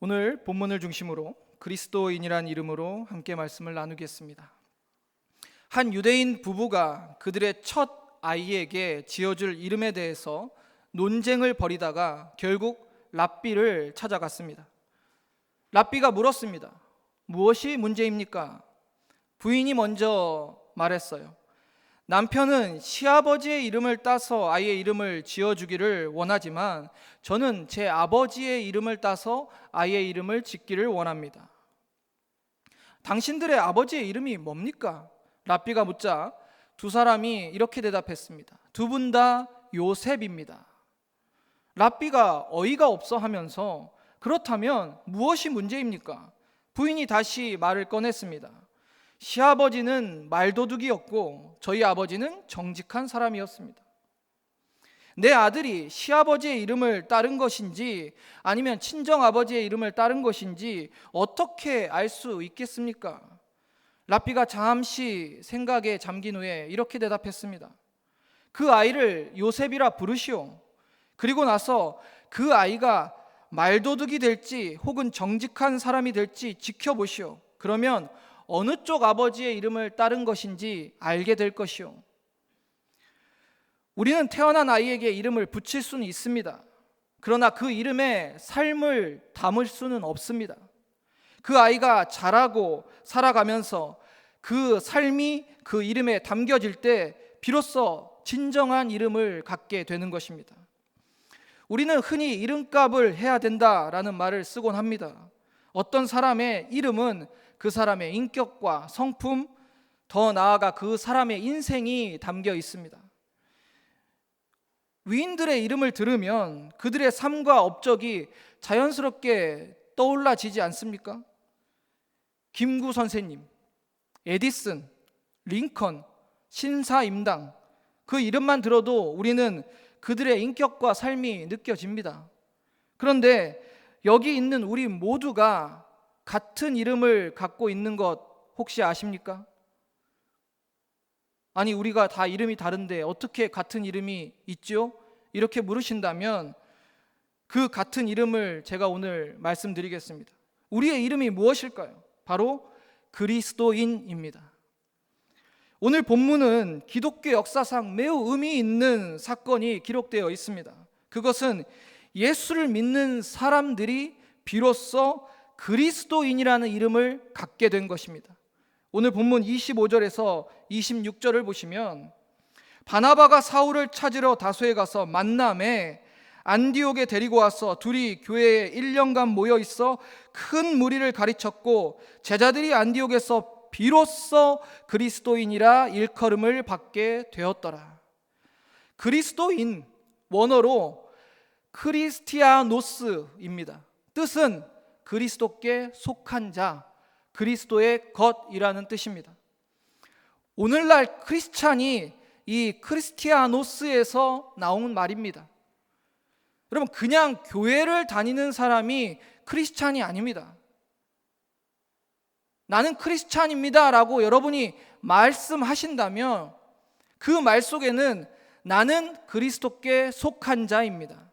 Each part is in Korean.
오늘 본문을 중심으로 그리스도인이란 이름으로 함께 말씀을 나누겠습니다. 한 유대인 부부가 그들의 첫 아이에게 지어줄 이름에 대해서 논쟁을 벌이다가 결국 랍비를 찾아갔습니다. 랍비가 물었습니다. 무엇이 문제입니까? 부인이 먼저 말했어요. 남편은 시아버지의 이름을 따서 아이의 이름을 지어주기를 원하지만 저는 제 아버지의 이름을 따서 아이의 이름을 짓기를 원합니다. 당신들의 아버지의 이름이 뭡니까? 랍비가 묻자 두 사람이 이렇게 대답했습니다. 두 분 다 요셉입니다. 랍비가 어이가 없어 하면서 그렇다면 무엇이 문제입니까? 부인이 다시 말을 꺼냈습니다. 시아버지는 말도둑이었고 저희 아버지는 정직한 사람이었습니다. 내 아들이 시아버지의 이름을 따른 것인지 아니면 친정아버지의 이름을 따른 것인지 어떻게 알 수 있겠습니까? 랍비가 잠시 생각에 잠긴 후에 이렇게 대답했습니다. 그 아이를 요셉이라 부르시오. 그리고 나서 그 아이가 말도둑이 될지 혹은 정직한 사람이 될지 지켜보시오. 그러면 어느 쪽 아버지의 이름을 따른 것인지 알게 될 것이오. 우리는 태어난 아이에게 이름을 붙일 수는 있습니다. 그러나 그 이름에 삶을 담을 수는 없습니다. 그 아이가 자라고 살아가면서 그 삶이 그 이름에 담겨질 때 비로소 진정한 이름을 갖게 되는 것입니다. 우리는 흔히 이름값을 해야 된다라는 말을 쓰곤 합니다. 어떤 사람의 이름은 그 사람의 인격과 성품, 더 나아가 그 사람의 인생이 담겨 있습니다. 위인들의 이름을 들으면 그들의 삶과 업적이 자연스럽게 떠올라지지 않습니까? 김구 선생님, 에디슨, 링컨, 신사임당, 그 이름만 들어도 우리는 그들의 인격과 삶이 느껴집니다. 그런데 여기 있는 우리 모두가 같은 이름을 갖고 있는 것 혹시 아십니까? 아니, 우리가 다 이름이 다른데 어떻게 같은 이름이 있죠? 이렇게 물으신다면 그 같은 이름을 제가 오늘 말씀드리겠습니다. 우리의 이름이 무엇일까요? 바로 그리스도인입니다. 오늘 본문은 기독교 역사상 매우 의미 있는 사건이 기록되어 있습니다. 그것은 예수를 믿는 사람들이 비로소 그리스도인이라는 이름을 갖게 된 것입니다. 오늘 본문 25절에서 26절을 보시면 바나바가 사울을 찾으러 다소에 가서 만남에 안디옥에 데리고 와서 둘이 교회에 1년간 모여 있어 큰 무리를 가르쳤고 제자들이 안디옥에서 비로소 그리스도인이라 일컬음을 받게 되었더라. 그리스도인, 원어로 크리스티아노스입니다. 뜻은 그리스도께 속한 자, 그리스도의 것이라는 뜻입니다. 오늘날 크리스찬이 이 크리스티아노스에서 나온 말입니다. 여러분, 그냥 교회를 다니는 사람이 크리스찬이 아닙니다. 나는 크리스찬입니다 라고 여러분이 말씀하신다면 그 말 속에는 나는 그리스도께 속한 자입니다.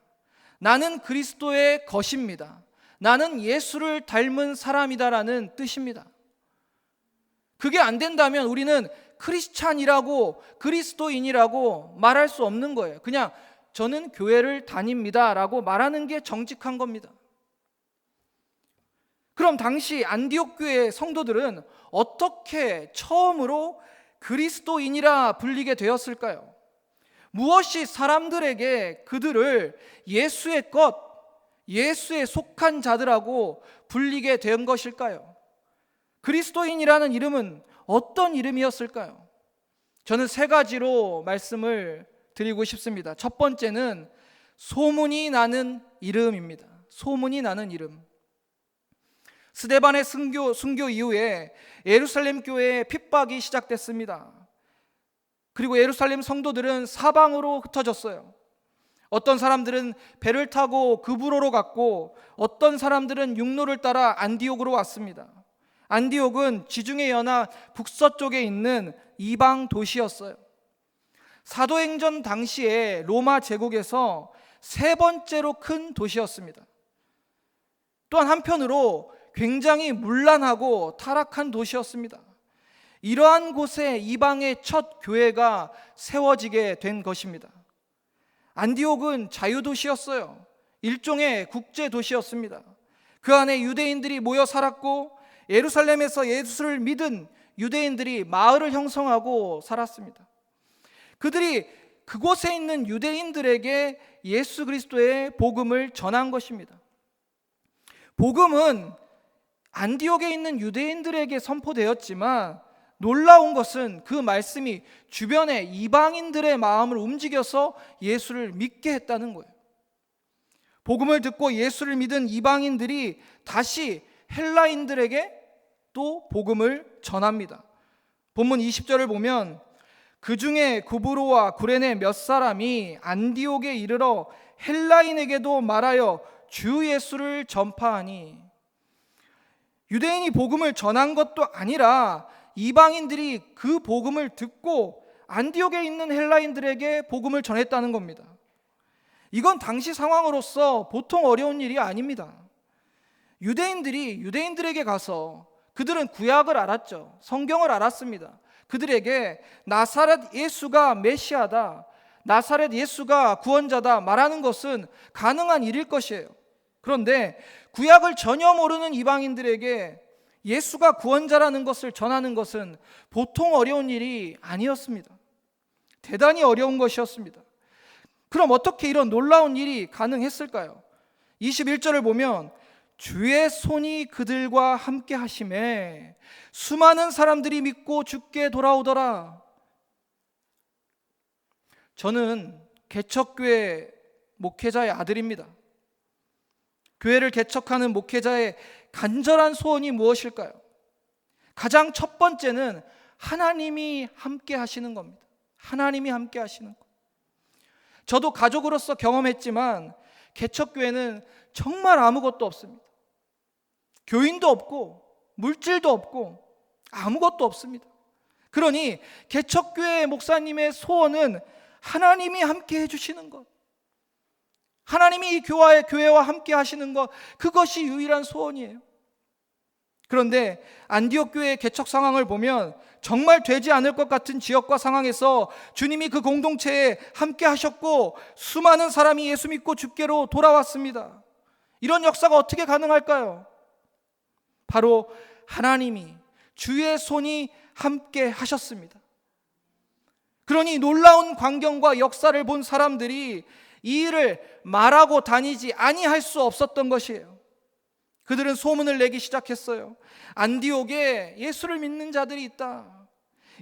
나는 그리스도의 것입니다. 나는 예수를 닮은 사람이다라는 뜻입니다. 그게 안 된다면 우리는 크리스찬이라고 그리스도인이라고 말할 수 없는 거예요. 그냥 저는 교회를 다닙니다라고 말하는 게 정직한 겁니다. 그럼 당시 안디옥 교회 성도들은 어떻게 처음으로 그리스도인이라 불리게 되었을까요? 무엇이 사람들에게 그들을 예수의 것, 예수에 속한 자들하고 불리게 된 것일까요? 그리스도인이라는 이름은 어떤 이름이었을까요? 저는 세 가지로 말씀을 드리고 싶습니다. 첫 번째는 소문이 나는 이름입니다. 소문이 나는 이름. 스데반의 순교 이후에 예루살렘 교회에 핍박이 시작됐습니다. 그리고 예루살렘 성도들은 사방으로 흩어졌어요. 어떤 사람들은 배를 타고 그브로로 갔고 어떤 사람들은 육로를 따라 안디옥으로 왔습니다. 안디옥은 지중해 연안 북서쪽에 있는 이방 도시였어요. 사도행전 당시에 로마 제국에서 세 번째로 큰 도시였습니다. 또한 한편으로 굉장히 문란하고 타락한 도시였습니다. 이러한 곳에 이방의 첫 교회가 세워지게 된 것입니다. 안디옥은 자유도시였어요. 일종의 국제도시였습니다. 그 안에 유대인들이 모여 살았고 예루살렘에서 예수를 믿은 유대인들이 마을을 형성하고 살았습니다. 그들이 그곳에 있는 유대인들에게 예수 그리스도의 복음을 전한 것입니다. 복음은 안디옥에 있는 유대인들에게 선포되었지만 놀라운 것은 그 말씀이 주변의 이방인들의 마음을 움직여서 예수를 믿게 했다는 거예요. 복음을 듣고 예수를 믿은 이방인들이 다시 헬라인들에게 또 복음을 전합니다. 본문 20절을 보면 그 중에 구브로와 구레네 몇 사람이 안디옥에 이르러 헬라인에게도 말하여 주 예수를 전파하니, 유대인이 복음을 전한 것도 아니라 이방인들이 그 복음을 듣고 안디옥에 있는 헬라인들에게 복음을 전했다는 겁니다. 이건 당시 상황으로서 보통 어려운 일이 아닙니다. 유대인들이 유대인들에게 가서, 그들은 구약을 알았죠. 성경을 알았습니다. 그들에게 나사렛 예수가 메시아다, 나사렛 예수가 구원자다 말하는 것은 가능한 일일 것이에요. 그런데 구약을 전혀 모르는 이방인들에게 예수가 구원자라는 것을 전하는 것은 보통 어려운 일이 아니었습니다. 대단히 어려운 것이었습니다. 그럼 어떻게 이런 놀라운 일이 가능했을까요? 21절을 보면 주의 손이 그들과 함께 하심에 수많은 사람들이 믿고 주께 돌아오더라. 저는 개척교회 목회자의 아들입니다. 교회를 개척하는 목회자의 간절한 소원이 무엇일까요? 가장 첫 번째는 하나님이 함께 하시는 겁니다. 하나님이 함께 하시는 것. 저도 가족으로서 경험했지만 개척교회는 정말 아무것도 없습니다. 교인도 없고 물질도 없고 아무것도 없습니다. 그러니 개척교회 목사님의 소원은 하나님이 함께 해주시는 것, 하나님이 이 교회와 함께 하시는 것, 그것이 유일한 소원이에요. 그런데 안디옥 교회의 개척 상황을 보면 정말 되지 않을 것 같은 지역과 상황에서 주님이 그 공동체에 함께 하셨고 수많은 사람이 예수 믿고 주께로 돌아왔습니다. 이런 역사가 어떻게 가능할까요? 바로 하나님이, 주의 손이 함께 하셨습니다. 그러니 놀라운 광경과 역사를 본 사람들이 이 일을 말하고 다니지 아니할 수 없었던 것이에요. 그들은 소문을 내기 시작했어요. 안디옥에 예수를 믿는 자들이 있다.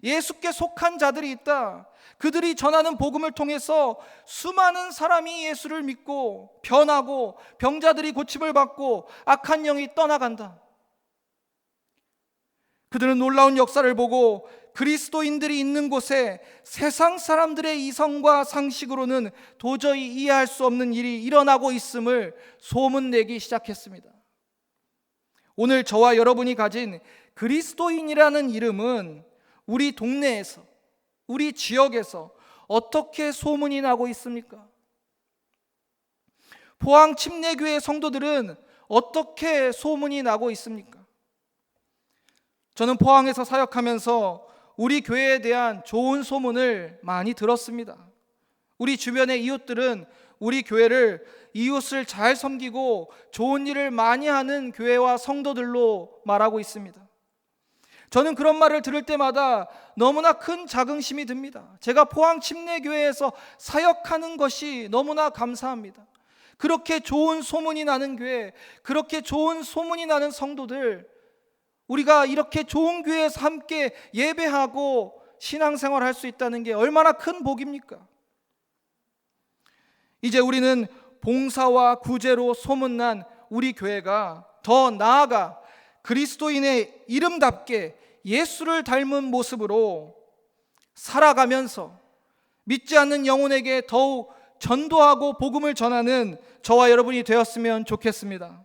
예수께 속한 자들이 있다. 그들이 전하는 복음을 통해서 수많은 사람이 예수를 믿고 변하고 병자들이 고침을 받고 악한 영이 떠나간다. 그들은 놀라운 역사를 보고 그리스도인들이 있는 곳에 세상 사람들의 이성과 상식으로는 도저히 이해할 수 없는 일이 일어나고 있음을 소문내기 시작했습니다. 오늘 저와 여러분이 가진 그리스도인이라는 이름은 우리 동네에서, 우리 지역에서 어떻게 소문이 나고 있습니까? 포항 침례교회 성도들은 어떻게 소문이 나고 있습니까? 저는 포항에서 사역하면서 우리 교회에 대한 좋은 소문을 많이 들었습니다. 우리 주변의 이웃들은 우리 교회를 이웃을 잘 섬기고 좋은 일을 많이 하는 교회와 성도들로 말하고 있습니다. 저는 그런 말을 들을 때마다 너무나 큰 자긍심이 듭니다. 제가 포항 침례교회에서 사역하는 것이 너무나 감사합니다. 그렇게 좋은 소문이 나는 교회, 그렇게 좋은 소문이 나는 성도들, 우리가 이렇게 좋은 교회에서 함께 예배하고 신앙생활 할 수 있다는 게 얼마나 큰 복입니까? 이제 우리는 봉사와 구제로 소문난 우리 교회가 더 나아가 그리스도인의 이름답게 예수를 닮은 모습으로 살아가면서 믿지 않는 영혼에게 더욱 전도하고 복음을 전하는 저와 여러분이 되었으면 좋겠습니다.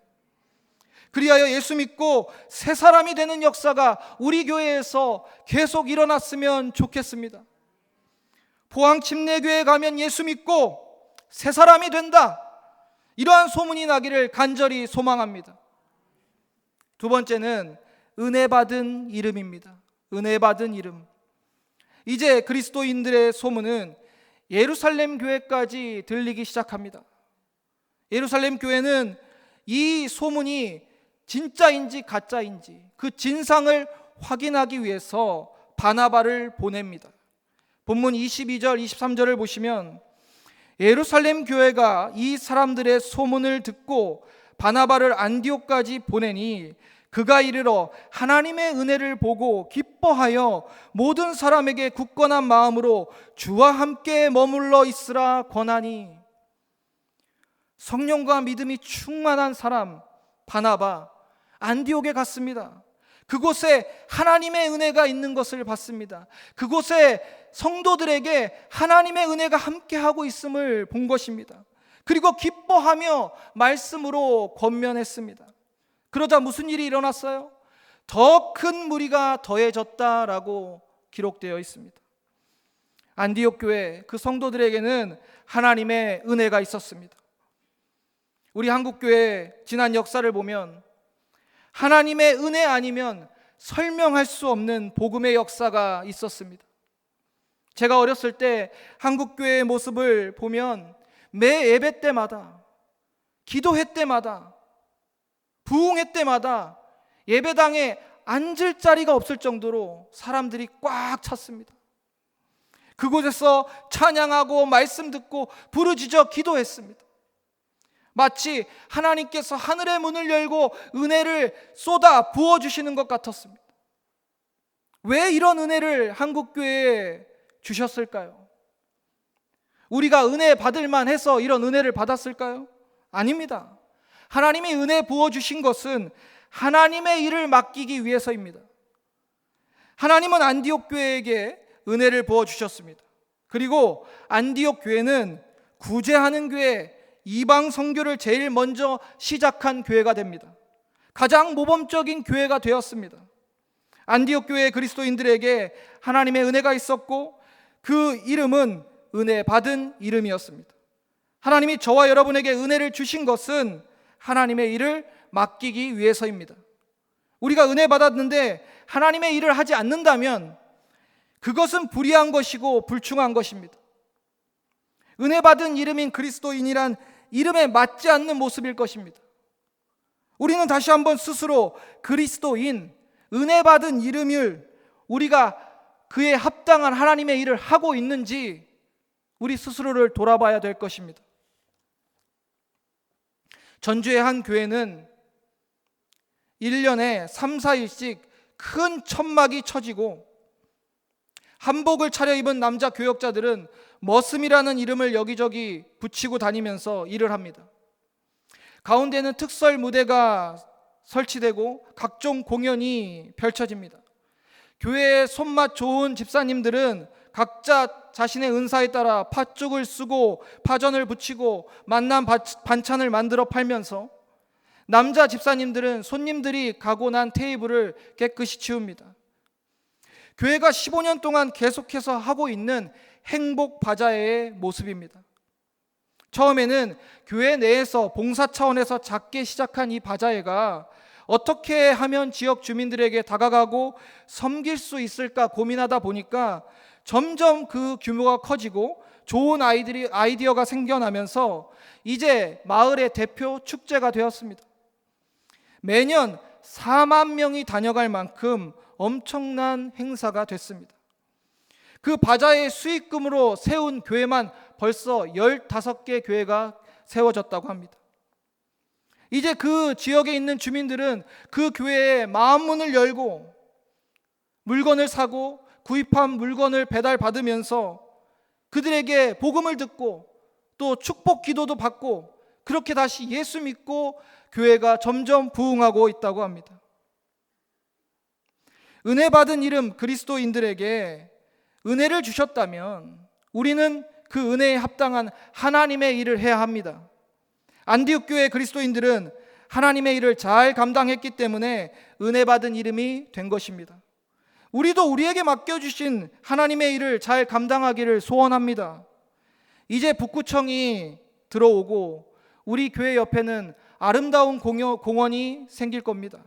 그리하여 예수 믿고 새 사람이 되는 역사가 우리 교회에서 계속 일어났으면 좋겠습니다. 포항 침례교회에 가면 예수 믿고 새 사람이 된다, 이러한 소문이 나기를 간절히 소망합니다. 두 번째는 은혜 받은 이름입니다. 은혜 받은 이름. 이제 그리스도인들의 소문은 예루살렘 교회까지 들리기 시작합니다. 예루살렘 교회는 이 소문이 진짜인지 가짜인지 그 진상을 확인하기 위해서 바나바를 보냅니다. 본문 22절 23절을 보시면 예루살렘 교회가 이 사람들의 소문을 듣고 바나바를 안디옥까지 보내니 그가 이르러 하나님의 은혜를 보고 기뻐하여 모든 사람에게 굳건한 마음으로 주와 함께 머물러 있으라 권하니. 성령과 믿음이 충만한 사람 바나바 안디옥에 갔습니다. 그곳에 하나님의 은혜가 있는 것을 봤습니다. 그곳에 성도들에게 하나님의 은혜가 함께하고 있음을 본 것입니다. 그리고 기뻐하며 말씀으로 권면했습니다. 그러자 무슨 일이 일어났어요? 더 큰 무리가 더해졌다라고 기록되어 있습니다. 안디옥 교회 그 성도들에게는 하나님의 은혜가 있었습니다. 우리 한국교회 지난 역사를 보면 하나님의 은혜 아니면 설명할 수 없는 복음의 역사가 있었습니다. 제가 어렸을 때 한국교회의 모습을 보면 매 예배 때마다, 기도회 때마다, 부흥회 때마다 예배당에 앉을 자리가 없을 정도로 사람들이 꽉 찼습니다. 그곳에서 찬양하고 말씀 듣고 부르짖어 기도했습니다. 마치 하나님께서 하늘의 문을 열고 은혜를 쏟아 부어주시는 것 같았습니다. 왜 이런 은혜를 한국교회에 주셨을까요? 우리가 은혜 받을만 해서 이런 은혜를 받았을까요? 아닙니다. 하나님이 은혜 부어주신 것은 하나님의 일을 맡기기 위해서입니다. 하나님은 안디옥 교회에게 은혜를 부어주셨습니다. 그리고 안디옥 교회는 구제하는 교회, 이방 선교를 제일 먼저 시작한 교회가 됩니다. 가장 모범적인 교회가 되었습니다. 안디옥 교회의 그리스도인들에게 하나님의 은혜가 있었고 그 이름은 은혜 받은 이름이었습니다. 하나님이 저와 여러분에게 은혜를 주신 것은 하나님의 일을 맡기기 위해서입니다. 우리가 은혜 받았는데 하나님의 일을 하지 않는다면 그것은 불의한 것이고 불충한 것입니다. 은혜 받은 이름인 그리스도인이란 이름에 맞지 않는 모습일 것입니다. 우리는 다시 한번 스스로 그리스도인, 은혜 받은 이름을 우리가 그에 합당한 하나님의 일을 하고 있는지 우리 스스로를 돌아봐야 될 것입니다. 전주의 한 교회는 1년에 3, 4일씩 큰 천막이 쳐지고 한복을 차려입은 남자 교역자들은 머슴이라는 이름을 여기저기 붙이고 다니면서 일을 합니다. 가운데는 특설 무대가 설치되고 각종 공연이 펼쳐집니다. 교회의 손맛 좋은 집사님들은 각자 자신의 은사에 따라 팥죽을 쓰고 파전을 붙이고 맛난 반찬을 만들어 팔면서 남자 집사님들은 손님들이 가고 난 테이블을 깨끗이 치웁니다. 교회가 15년 동안 계속해서 하고 있는 행복 바자회의 모습입니다. 처음에는 교회 내에서 봉사 차원에서 작게 시작한 이 바자회가 어떻게 하면 지역 주민들에게 다가가고 섬길 수 있을까 고민하다 보니까 점점 그 규모가 커지고 좋은 아이디어가 생겨나면서 이제 마을의 대표 축제가 되었습니다. 매년 4만 명이 다녀갈 만큼 엄청난 행사가 됐습니다. 그 바자회 수익금으로 세운 교회만 벌써 15개 교회가 세워졌다고 합니다. 이제 그 지역에 있는 주민들은 그 교회에 마음문을 열고 물건을 사고 구입한 물건을 배달받으면서 그들에게 복음을 듣고 또 축복 기도도 받고 그렇게 다시 예수 믿고 교회가 점점 부흥하고 있다고 합니다. 은혜 받은 이름 그리스도인들에게 은혜를 주셨다면 우리는 그 은혜에 합당한 하나님의 일을 해야 합니다. 안디옥 교회 그리스도인들은 하나님의 일을 잘 감당했기 때문에 은혜 받은 이름이 된 것입니다. 우리도 우리에게 맡겨주신 하나님의 일을 잘 감당하기를 소원합니다. 이제 북구청이 들어오고 우리 교회 옆에는 아름다운 공원이 생길 겁니다.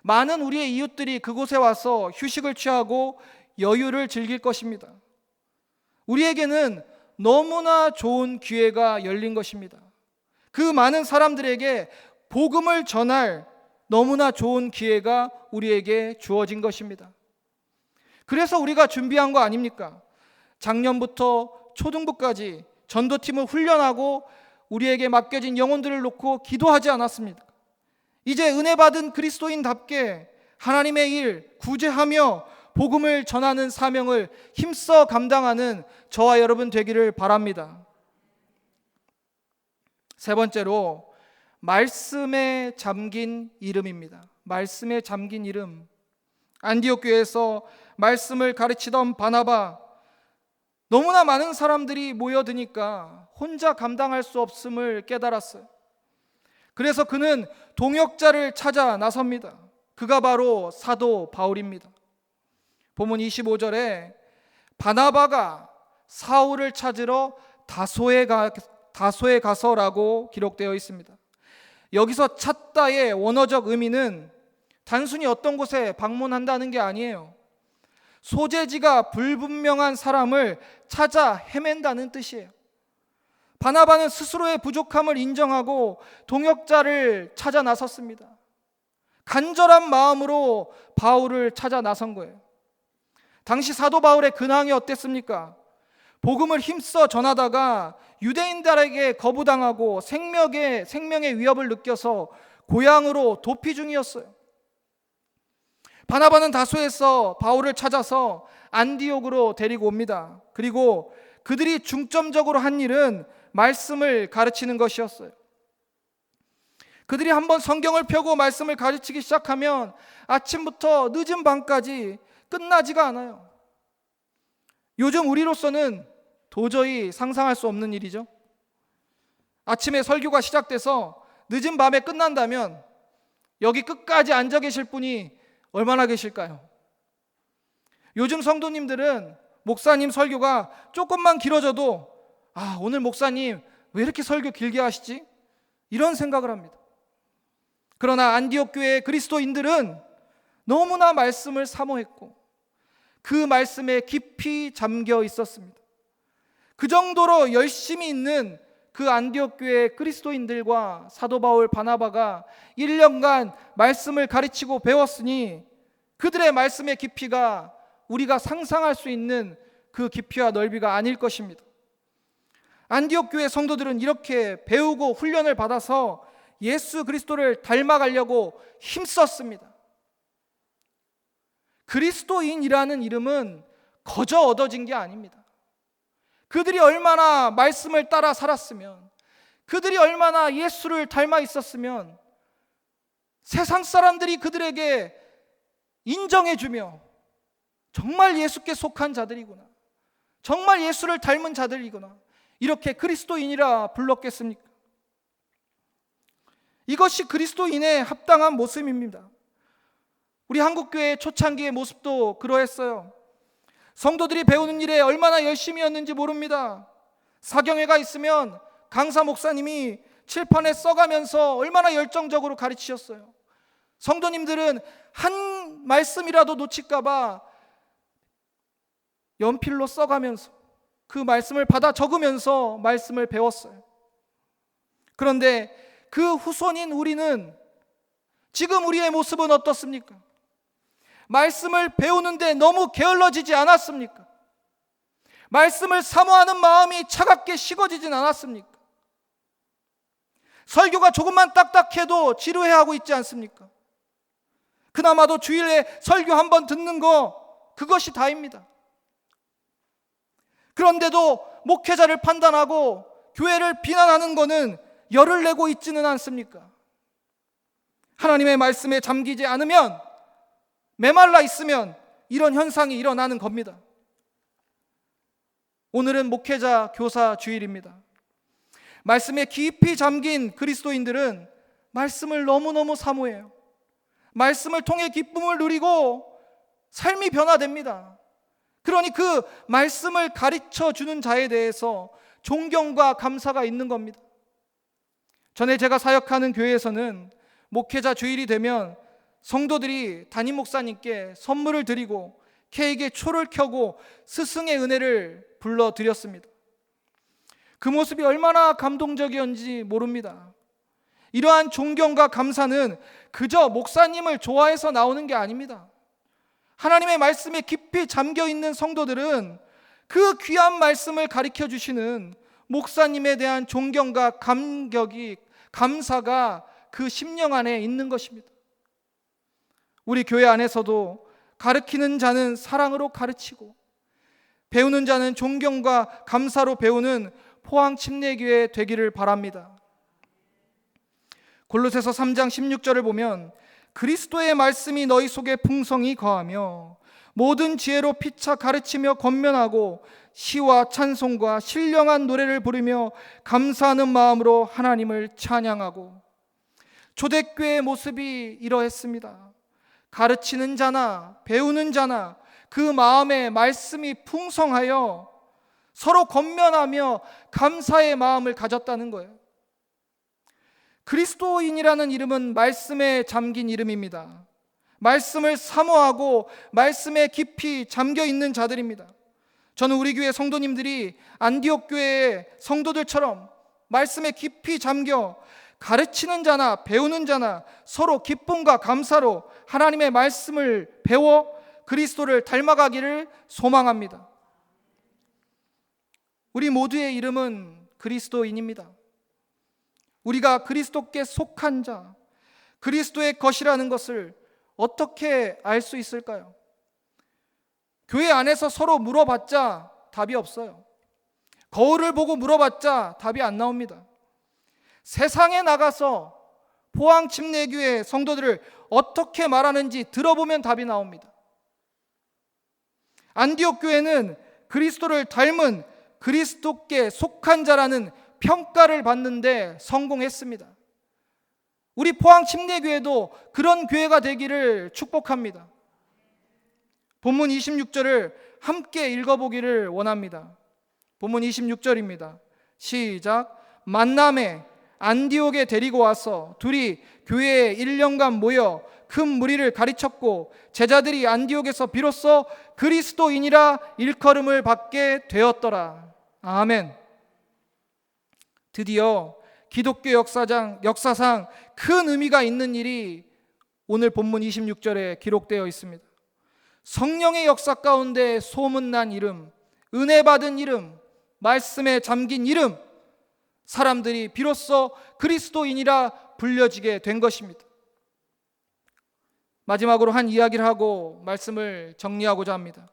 많은 우리의 이웃들이 그곳에 와서 휴식을 취하고 여유를 즐길 것입니다. 우리에게는 너무나 좋은 기회가 열린 것입니다. 그 많은 사람들에게 복음을 전할 너무나 좋은 기회가 우리에게 주어진 것입니다. 그래서 우리가 준비한 거 아닙니까? 작년부터 초등부까지 전도팀을 훈련하고 우리에게 맡겨진 영혼들을 놓고 기도하지 않았습니까? 이제 은혜 받은 그리스도인답게 하나님의 일 구제하며 복음을 전하는 사명을 힘써 감당하는 저와 여러분 되기를 바랍니다. 세 번째로 말씀에 잠긴 이름입니다. 말씀에 잠긴 이름. 안디옥 교회에서 말씀을 가르치던 바나바, 너무나 많은 사람들이 모여드니까 혼자 감당할 수 없음을 깨달았어요. 그래서 그는 동역자를 찾아 나섭니다. 그가 바로 사도 바울입니다. 본문 25절에 바나바가 사울을 찾으러 다소에 가서라고 기록되어 있습니다. 여기서 찾다의 원어적 의미는 단순히 어떤 곳에 방문한다는 게 아니에요. 소재지가 불분명한 사람을 찾아 헤맨다는 뜻이에요. 바나바는 스스로의 부족함을 인정하고 동역자를 찾아 나섰습니다. 간절한 마음으로 바울을 찾아 나선 거예요. 당시 사도 바울의 근황이 어땠습니까? 복음을 힘써 전하다가 유대인들에게 거부당하고 생명의 위협을 느껴서 고향으로 도피 중이었어요. 바나바는 다소에서 바울을 찾아서 안디옥으로 데리고 옵니다. 그리고 그들이 중점적으로 한 일은 말씀을 가르치는 것이었어요. 그들이 한번 성경을 펴고 말씀을 가르치기 시작하면 아침부터 늦은 밤까지 끝나지가 않아요. 요즘 우리로서는 도저히 상상할 수 없는 일이죠. 아침에 설교가 시작돼서 늦은 밤에 끝난다면 여기 끝까지 앉아 계실 분이 얼마나 계실까요? 요즘 성도님들은 목사님 설교가 조금만 길어져도 오늘 목사님 왜 이렇게 설교 길게 하시지? 이런 생각을 합니다. 그러나 안디옥 교회의 그리스도인들은 너무나 말씀을 사모했고 그 말씀에 깊이 잠겨 있었습니다. 그 정도로 열심히 있는 그 안디옥 교회의 그리스도인들과 사도 바울 바나바가 1년간 말씀을 가르치고 배웠으니 그들의 말씀의 깊이가 우리가 상상할 수 있는 그 깊이와 넓이가 아닐 것입니다. 안디옥 교회 성도들은 이렇게 배우고 훈련을 받아서 예수 그리스도를 닮아가려고 힘썼습니다. 그리스도인이라는 이름은 거저 얻어진 게 아닙니다. 그들이 얼마나 말씀을 따라 살았으면, 그들이 얼마나 예수를 닮아 있었으면 세상 사람들이 그들에게 인정해주며 정말 예수께 속한 자들이구나, 정말 예수를 닮은 자들이구나, 이렇게 그리스도인이라 불렀겠습니까? 이것이 그리스도인의 합당한 모습입니다. 우리 한국교회 초창기의 모습도 그러했어요. 성도들이 배우는 일에 얼마나 열심히였는지 모릅니다. 사경회가 있으면 강사 목사님이 칠판에 써가면서 얼마나 열정적으로 가르치셨어요. 성도님들은 한 말씀이라도 놓칠까봐 연필로 써가면서 그 말씀을 받아 적으면서 말씀을 배웠어요. 그런데 그 후손인 우리는 지금 우리의 모습은 어떻습니까? 말씀을 배우는데 너무 게을러지지 않았습니까? 말씀을 사모하는 마음이 차갑게 식어지진 않았습니까? 설교가 조금만 딱딱해도 지루해하고 있지 않습니까? 그나마도 주일에 설교 한번 듣는 거, 그것이 다입니다. 그런데도 목회자를 판단하고 교회를 비난하는 것은 열을 내고 있지는 않습니까? 하나님의 말씀에 잠기지 않으면, 메말라 있으면 이런 현상이 일어나는 겁니다. 오늘은 목회자 교사 주일입니다. 말씀에 깊이 잠긴 그리스도인들은 말씀을 너무너무 사모해요. 말씀을 통해 기쁨을 누리고 삶이 변화됩니다. 그러니 그 말씀을 가르쳐 주는 자에 대해서 존경과 감사가 있는 겁니다. 전에 제가 사역하는 교회에서는 목회자 주일이 되면 성도들이 담임 목사님께 선물을 드리고 케이크에 초를 켜고 스승의 은혜를 불러드렸습니다. 그 모습이 얼마나 감동적이었는지 모릅니다. 이러한 존경과 감사는 그저 목사님을 좋아해서 나오는 게 아닙니다. 하나님의 말씀에 깊이 잠겨있는 성도들은 그 귀한 말씀을 가르쳐 주시는 목사님에 대한 존경과 감사가 그 심령 안에 있는 것입니다. 우리 교회 안에서도 가르치는 자는 사랑으로 가르치고 배우는 자는 존경과 감사로 배우는 포항침례교회 되기를 바랍니다. 골로새서 3장 16절을 보면 그리스도의 말씀이 너희 속에 풍성히 거하며 모든 지혜로 피차 가르치며 권면하고 시와 찬송과 신령한 노래를 부르며 감사하는 마음으로 하나님을 찬양하고, 초대교회의 모습이 이러했습니다. 가르치는 자나 배우는 자나 그 마음에 말씀이 풍성하여 서로 권면하며 감사의 마음을 가졌다는 거예요. 그리스도인이라는 이름은 말씀에 잠긴 이름입니다. 말씀을 사모하고 말씀에 깊이 잠겨 있는 자들입니다. 저는 우리 교회 성도님들이 안디옥 교회의 성도들처럼 말씀에 깊이 잠겨 가르치는 자나 배우는 자나 서로 기쁨과 감사로 하나님의 말씀을 배워 그리스도를 닮아가기를 소망합니다. 우리 모두의 이름은 그리스도인입니다. 우리가 그리스도께 속한 자, 그리스도의 것이라는 것을 어떻게 알 수 있을까요? 교회 안에서 서로 물어봤자 답이 없어요. 거울을 보고 물어봤자 답이 안 나옵니다. 세상에 나가서 포항침례교회 성도들을 어떻게 말하는지 들어보면 답이 나옵니다. 안디옥 교회는 그리스도를 닮은 그리스도께 속한 자라는 평가를 받는데 성공했습니다. 우리 포항침례교회도 그런 교회가 되기를 축복합니다. 본문 26절을 함께 읽어보기를 원합니다. 본문 26절입니다. 시작. 만남에 안디옥에 데리고 와서 둘이 교회에 1년간 모여 큰 무리를 가르쳤고 제자들이 안디옥에서 비로소 그리스도인이라 일컬음을 받게 되었더라. 아멘. 드디어 기독교 역사상 큰 의미가 있는 일이 오늘 본문 26절에 기록되어 있습니다. 성령의 역사 가운데 소문난 이름, 은혜 받은 이름, 말씀에 잠긴 이름, 사람들이 비로소 그리스도인이라 불려지게 된 것입니다. 마지막으로 한 이야기를 하고 말씀을 정리하고자 합니다.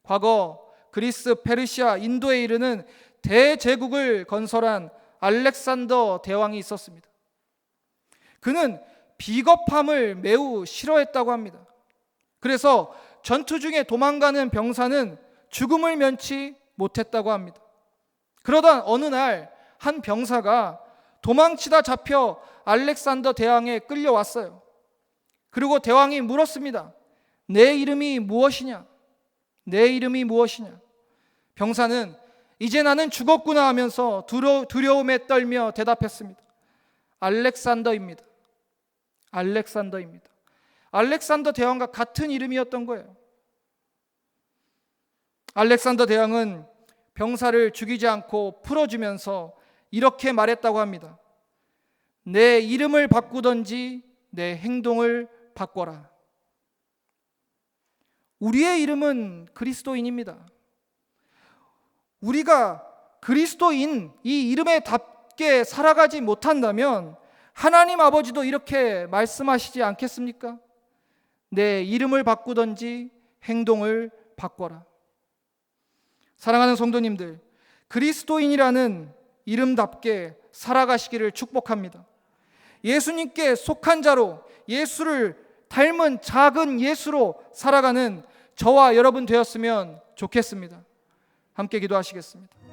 과거 그리스, 페르시아, 인도에 이르는 대제국을 건설한 알렉산더 대왕이 있었습니다. 그는 비겁함을 매우 싫어했다고 합니다. 그래서 전투 중에 도망가는 병사는 죽음을 면치 못했다고 합니다. 그러다 어느 날 한 병사가 도망치다 잡혀 알렉산더 대왕에 끌려왔어요. 그리고 대왕이 물었습니다. 내 이름이 무엇이냐? 내 이름이 무엇이냐? 병사는 이제 나는 죽었구나 하면서 두려움에 떨며 대답했습니다. 알렉산더입니다. 알렉산더입니다. 알렉산더 대왕과 같은 이름이었던 거예요. 알렉산더 대왕은 병사를 죽이지 않고 풀어주면서 이렇게 말했다고 합니다. 내 이름을 바꾸든지 내 행동을 바꿔라. 우리의 이름은 그리스도인입니다. 우리가 그리스도인 이 이름에 답게 살아가지 못한다면 하나님 아버지도 이렇게 말씀하시지 않겠습니까? 내 이름을 바꾸든지 행동을 바꿔라. 사랑하는 성도님들, 그리스도인이라는 이름답게 살아가시기를 축복합니다. 예수님께 속한 자로 예수를 닮은 작은 예수로 살아가는 저와 여러분 되었으면 좋겠습니다. 함께 기도하시겠습니다.